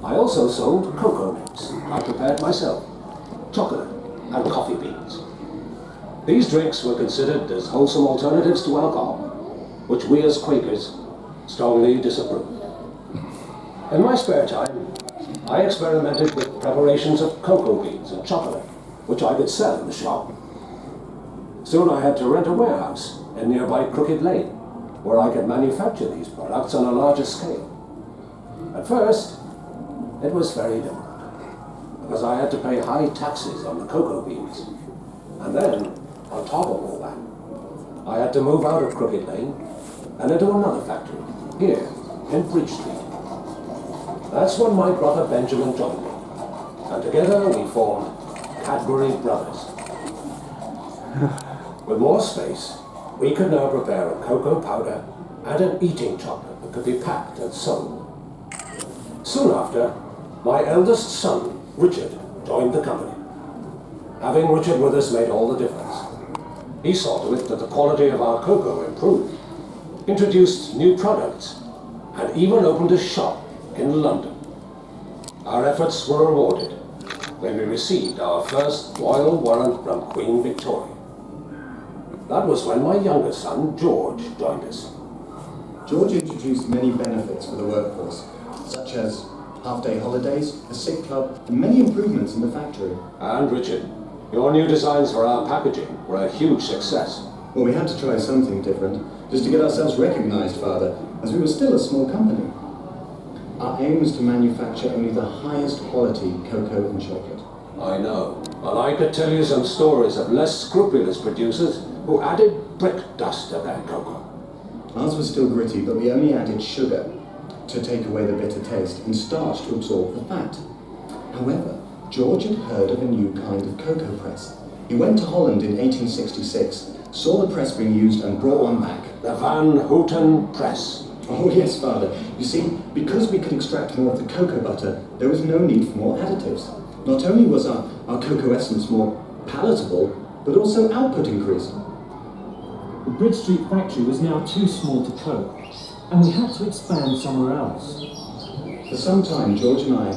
I also sold cocoa nibs I prepared myself, chocolate and coffee beans. These drinks were considered as wholesome alternatives to alcohol, which we as Quakers strongly disapproved. In my spare time, I experimented with preparations of cocoa beans and chocolate, which I could sell in the shop. Soon I had to rent a warehouse in nearby Crooked Lane, where I could manufacture these products on a larger scale. At first, it was very difficult, because I had to pay high taxes on the cocoa beans. And then, on top of all that, I had to move out of Crooked Lane and into another factory, here in Bridge Street. That's when my brother Benjamin joined me, and together we formed Cadbury Brothers. With more space, we could now prepare a cocoa powder and an eating chocolate that could be packed and sold. Soon after, my eldest son, Richard, joined the company. Having Richard with us made all the difference. He saw to it that the quality of our cocoa improved, introduced new products, and even opened a shop in London. Our efforts were rewarded when we received our first royal warrant from Queen Victoria. That was when my youngest son, George, joined us. George introduced many benefits for the workforce, such as half-day holidays, a sick club, and many improvements in the factory. And Richard, your new designs for our packaging were a huge success. Well, we had to try something different, just to get ourselves recognized, Father, as we were still a small company. Our aim was to manufacture only the highest quality cocoa and chocolate. I know, and I could tell you some stories of less scrupulous producers who added brick dust to their cocoa. Ours was still gritty, but we only added sugar to take away the bitter taste and starch to absorb the fat. However, George had heard of a new kind of cocoa press. He went to Holland in 1866, saw the press being used and brought one back. The Van Houten Press. Oh yes, Father. You see, because we could extract more of the cocoa butter, there was no need for more additives. Not only was our cocoa essence more palatable, but also output increased. The Bridge Street factory was now too small to cope, and we had to expand somewhere else. For some time, George and I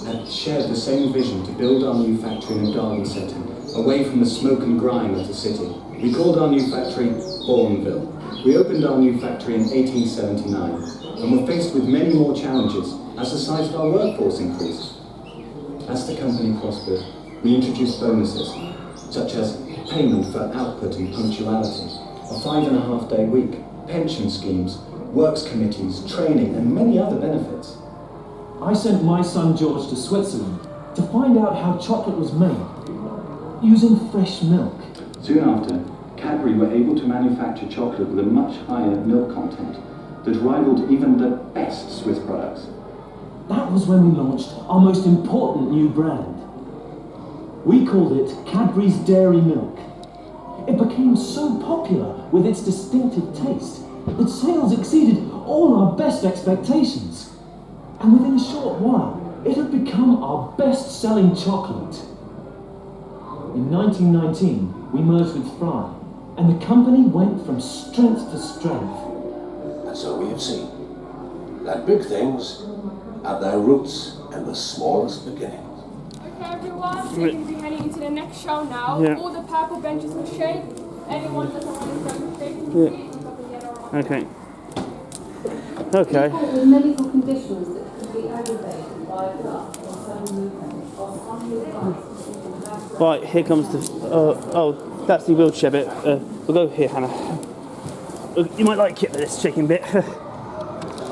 had shared the same vision to build our new factory in a garden setting, away from the smoke and grime of the city. We called our new factory Bourneville. We opened our new factory in 1879, and were faced with many more challenges as the size of our workforce increased. As the company prospered, we introduced bonuses, such as payment for output and punctuality, a 5.5-day week, pension schemes, works committees, training, and many other benefits. I sent my son George to Switzerland to find out how chocolate was made, using fresh milk. Soon after, Cadbury were able to manufacture chocolate with a much higher milk content that rivaled even the best Swiss products. That was when we launched our most important new brand. We called it Cadbury's Dairy Milk. It became so popular with its distinctive taste that sales exceeded all our best expectations. And within a short while, it had become our best-selling chocolate. In 1919, we merged with Fry, and the company went from strength to strength. And so we have seen that big things have their roots in the smallest beginnings. Okay everyone, we're going to be heading into the next show now. Yeah. All the purple benches will shake. Anyone that doesn't want to grab a shake in the seat, we've got the yellow on. Okay. Okay. People with medical conditions that could be aggravated by a gut or sudden movement or spontaneous. Right, here comes the... that's the wheelchair bit. We'll go here, Hannah. You might like it, this shaking bit.